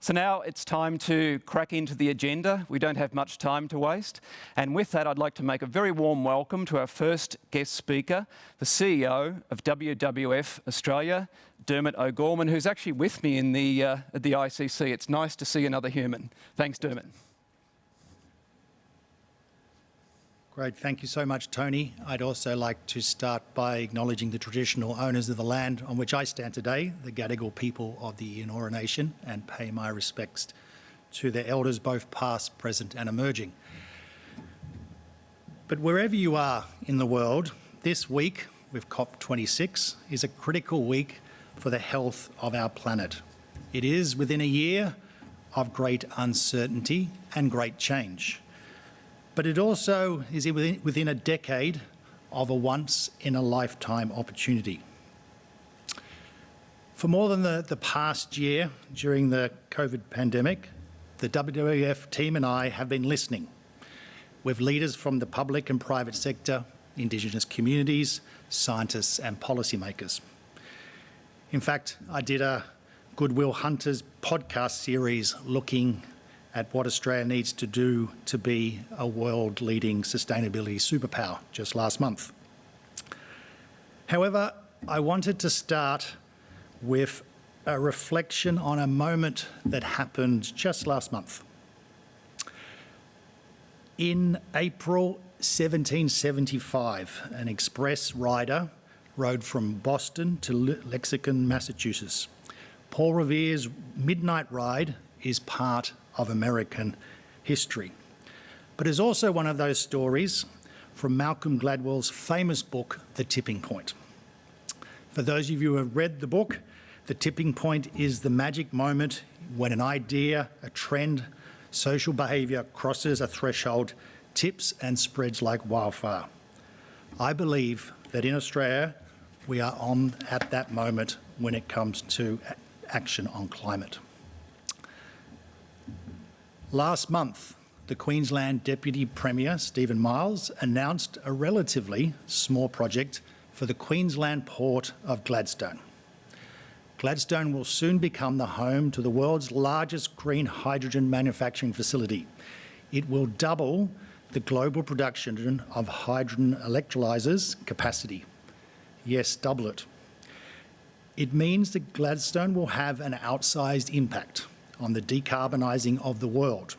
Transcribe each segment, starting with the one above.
So now it's time to crack into the agenda. We don't have much time to waste. And with that, I'd like to make a very warm welcome to our first guest speaker, the CEO of WWF Australia, Dermot O'Gorman, who's actually with me in at the ICC. It's nice to see another human. Thanks, Dermot. Great, thank you so much, Tony. I'd also like to start by acknowledging the traditional owners of the land on which I stand today, the Gadigal people of the Eora Nation, and pay my respects to their elders, both past, present and emerging. But wherever you are in the world, this week with COP26 is a critical week for the health of our planet. It is within a year of great uncertainty and great change. But it also is within a decade of a once-in-a-lifetime opportunity. For more than the past year, during the COVID pandemic, the WWF team and I have been listening with leaders from the public and private sector, Indigenous communities, scientists and policymakers. In fact, I did a Goodwill Hunters podcast series looking at what Australia needs to do to be a world-leading sustainability superpower just last month. However, I wanted to start with a reflection on a moment that happened just last month. In April 1775, an express rider rode from Boston to Lexington, Massachusetts. Paul Revere's midnight ride is part of American history, but is also one of those stories from Malcolm Gladwell's famous book, The Tipping Point. For those of you who have read the book, the tipping point is the magic moment when an idea, a trend, social behaviour crosses a threshold, tips and spreads like wildfire. I believe that in Australia, we are at that moment when it comes to action on climate. Last month, the Queensland Deputy Premier, Stephen Miles, announced a relatively small project for the Queensland port of Gladstone. Gladstone will soon become the home to the world's largest green hydrogen manufacturing facility. It will double the global production of hydrogen electrolyzers capacity. Yes, double it. It means that Gladstone will have an outsized impact on the decarbonising of the world.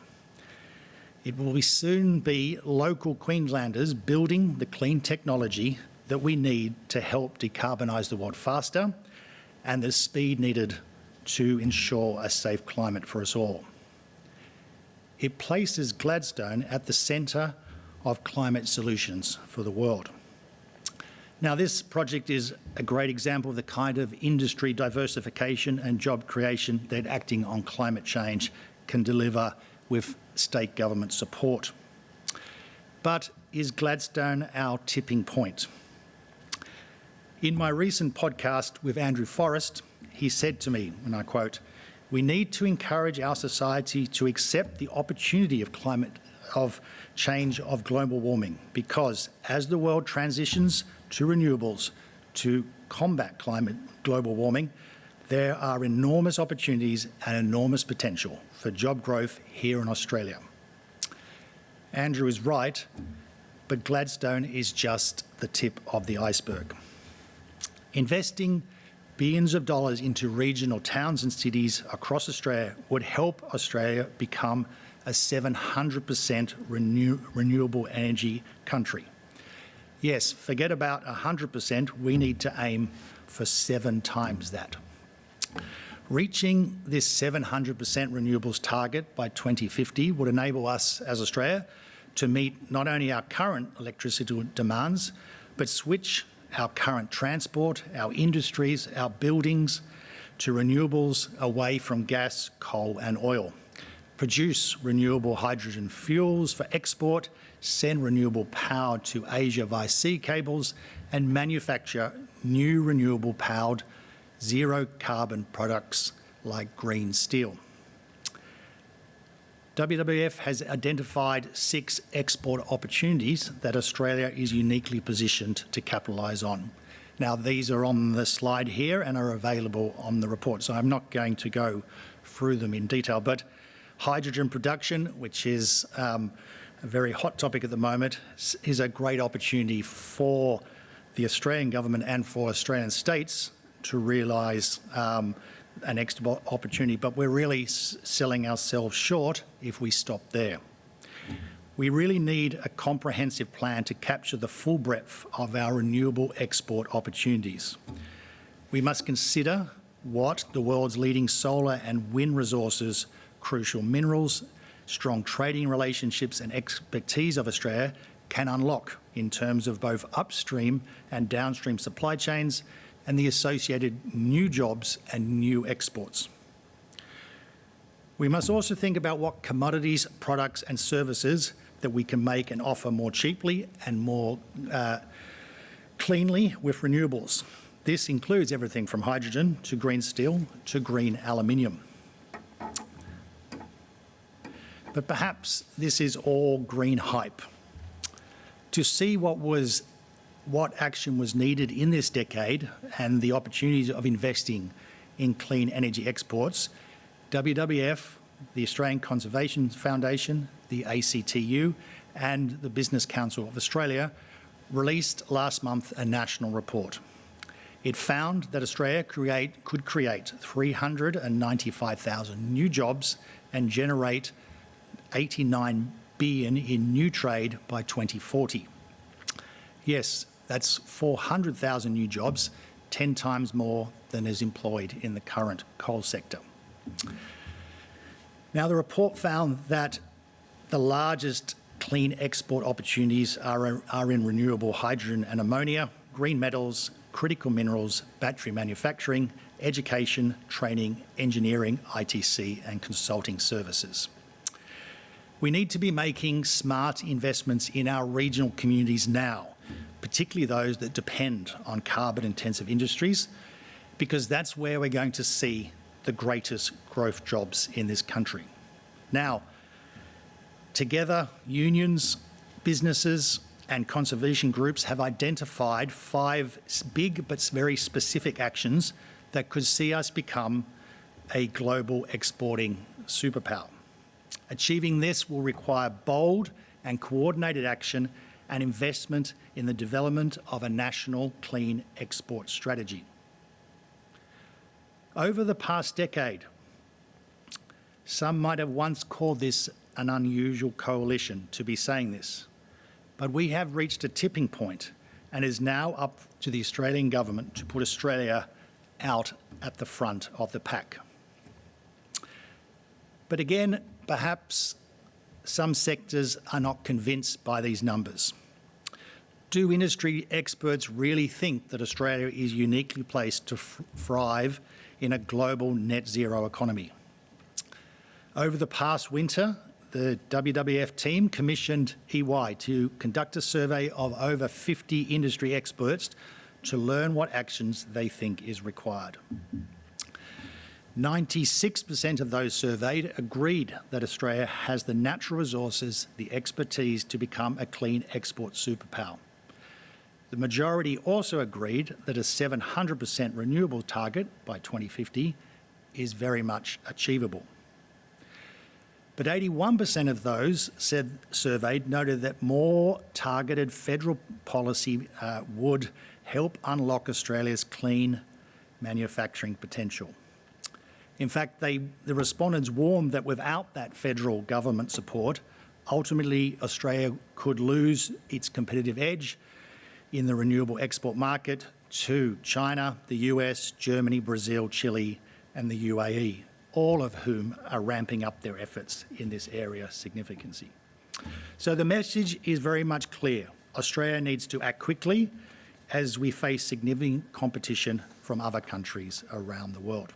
It will soon be local Queenslanders building the clean technology that we need to help decarbonise the world faster and the speed needed to ensure a safe climate for us all. It places Gladstone at the centre of climate solutions for the world. Now, this project is a great example of the kind of industry diversification and job creation that acting on climate change can deliver with state government support. But is Gladstone our tipping point? In my recent podcast with Andrew Forrest, he said to me, and I quote, "We need to encourage our society to accept the opportunity of climate change of global warming, because as the world transitions to renewables to combat global warming, there are enormous opportunities and enormous potential for job growth here in Australia." Andrew is right, but Gladstone is just the tip of the iceberg. Investing billions of dollars into regional towns and cities across Australia would help Australia become a 700% renewable energy country. Yes, forget about 100%, we need to aim for 7 times that. Reaching this 700% renewables target by 2050 would enable us as Australia to meet not only our current electricity demands, but switch our current transport, our industries, our buildings to renewables away from gas, coal and oil. Produce renewable hydrogen fuels for export, send renewable power to Asia via sea cables, and manufacture new renewable powered zero carbon products like green steel. WWF has identified 6 export opportunities that Australia is uniquely positioned to capitalise on. Now, these are on the slide here and are available on the report, so I'm not going to go through them in detail. But hydrogen production, which is a very hot topic at the moment, is a great opportunity for the Australian government and for Australian states to realise an extra opportunity, but we're really selling ourselves short if we stop there. We really need a comprehensive plan to capture the full breadth of our renewable export opportunities. We must consider what the world's leading solar and wind resources, crucial minerals, strong trading relationships and expertise of Australia can unlock in terms of both upstream and downstream supply chains and the associated new jobs and new exports. We must also think about what commodities, products and services that we can make and offer more cheaply and more cleanly with renewables. This includes everything from hydrogen to green steel to green aluminium. But perhaps this is all green hype. To see what action was needed in this decade and the opportunities of investing in clean energy exports, WWF, the Australian Conservation Foundation, the ACTU and the Business Council of Australia released last month a national report. It found that Australia could create 395,000 new jobs and generate 89 billion in new trade by 2040. Yes, that's 400,000 new jobs, 10 times more than is employed in the current coal sector. Now, the report found that the largest clean export opportunities are in renewable hydrogen and ammonia, green metals, critical minerals, battery manufacturing, education, training, engineering, ITC and consulting services. We need to be making smart investments in our regional communities now, particularly those that depend on carbon-intensive industries, because that's where we're going to see the greatest growth jobs in this country. Now, together, unions, businesses and conservation groups have identified 5 big but very specific actions that could see us become a global exporting superpower. Achieving this will require bold and coordinated action and investment in the development of a national clean export strategy. Over the past decade, some might have once called this an unusual coalition to be saying this, but we have reached a tipping point and it is now up to the Australian government to put Australia out at the front of the pack. But again, perhaps some sectors are not convinced by these numbers. Do industry experts really think that Australia is uniquely placed to thrive in a global net zero economy? Over the past winter, the WWF team commissioned EY to conduct a survey of over 50 industry experts to learn what actions they think is required. 96% of those surveyed agreed that Australia has the natural resources, the expertise to become a clean export superpower. The majority also agreed that a 700% renewable target by 2050 is very much achievable. But 81% of those surveyed noted that more targeted federal policy would help unlock Australia's clean manufacturing potential. In fact, the respondents warned that without that federal government support, ultimately Australia could lose its competitive edge in the renewable export market to China, the US, Germany, Brazil, Chile and the UAE, all of whom are ramping up their efforts in this area significantly. So the message is very much clear. Australia needs to act quickly as we face significant competition from other countries around the world.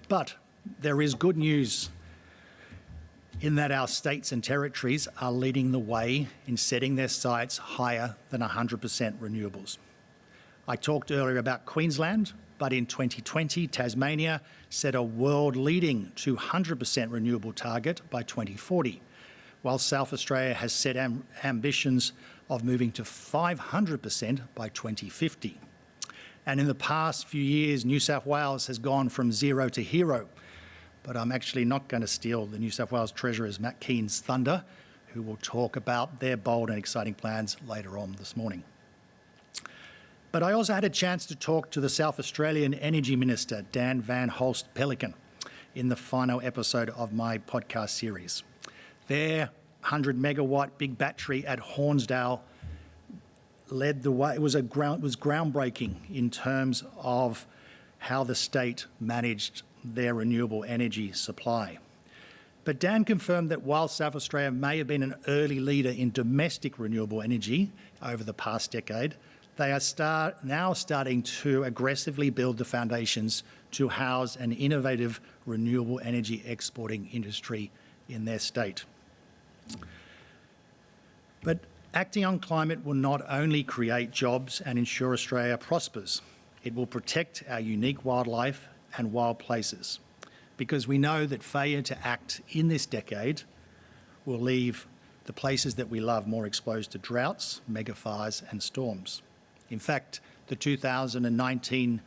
But there is good news in that our states and territories are leading the way in setting their sights higher than 100% renewables. I talked earlier about Queensland, but in 2020, Tasmania set a world-leading 200% renewable target by 2040, while South Australia has set ambitions of moving to 500% by 2050. And in the past few years, New South Wales has gone from zero to hero. But I'm actually not going to steal the New South Wales Treasurer's Matt Keane's thunder, who will talk about their bold and exciting plans later on this morning. But I also had a chance to talk to the South Australian Energy Minister, Dan Van Holst Pelican, in the final episode of my podcast series. Their 100 megawatt big battery at Hornsdale led the way. It was groundbreaking in terms of how the state managed their renewable energy supply. But Dan confirmed that while South Australia may have been an early leader in domestic renewable energy over the past decade, they are now starting to aggressively build the foundations to house an innovative renewable energy exporting industry in their state. But acting on climate will not only create jobs and ensure Australia prospers, it will protect our unique wildlife and wild places, because we know that failure to act in this decade will leave the places that we love more exposed to droughts, megafires and storms. In fact, the 2019-20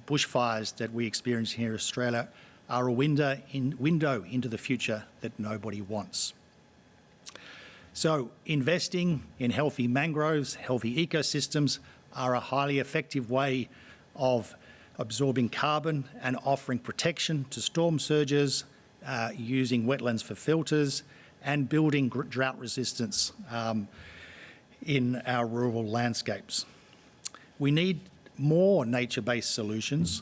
bushfires that we experienced here in Australia are a window into the future that nobody wants. So investing in healthy mangroves, healthy ecosystems are a highly effective way of absorbing carbon and offering protection to storm surges, using wetlands for filters and building drought resistance in our rural landscapes. We need more nature-based solutions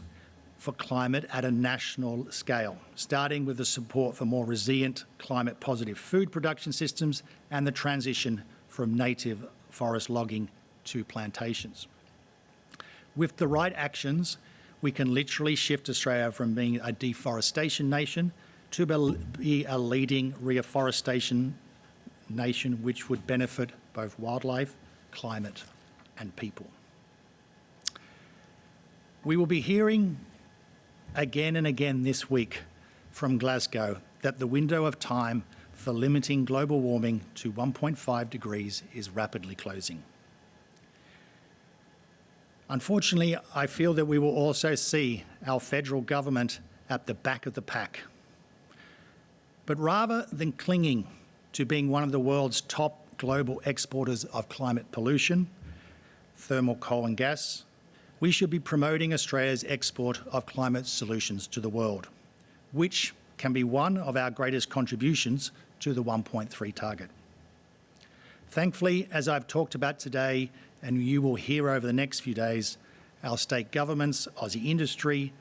for climate at a national scale, starting with the support for more resilient, climate-positive food production systems and the transition from native forest logging to plantations. With the right actions, we can literally shift Australia from being a deforestation nation to be a leading reforestation nation, which would benefit both wildlife, climate and people. We will be hearing again and again this week from Glasgow that the window of time for limiting global warming to 1.5 degrees is rapidly closing. Unfortunately, I feel that we will also see our federal government at the back of the pack. But rather than clinging to being one of the world's top global exporters of climate pollution, thermal coal and gas, we should be promoting Australia's export of climate solutions to the world, which can be one of our greatest contributions to the 1.3 target. Thankfully, as I've talked about today, and you will hear over the next few days, our state governments, Aussie industry,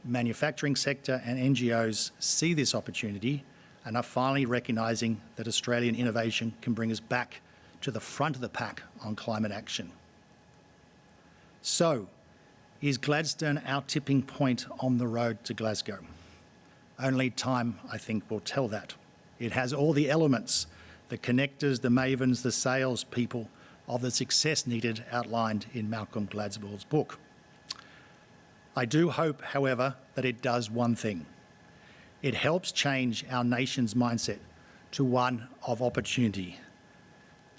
manufacturing sector and NGOs see this opportunity and are finally recognising that Australian innovation can bring us back to the front of the pack on climate action. So, is Gladstone our tipping point on the road to Glasgow? Only time, I think, will tell that. It has all the elements, the connectors, the mavens, the salespeople of the success needed outlined in Malcolm Gladwell's book. I do hope, however, that it does one thing. It helps change our nation's mindset to one of opportunity,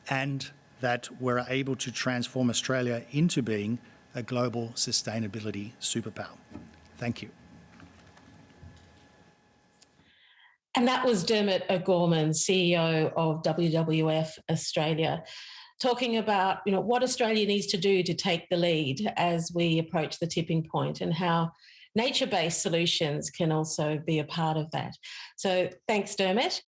and that we're able to transform Australia into being a global sustainability superpower. Thank you. And that was Dermot O'Gorman, CEO of WWF Australia, talking about what Australia needs to do to take the lead as we approach the tipping point and how nature-based solutions can also be a part of that. So thanks, Dermot.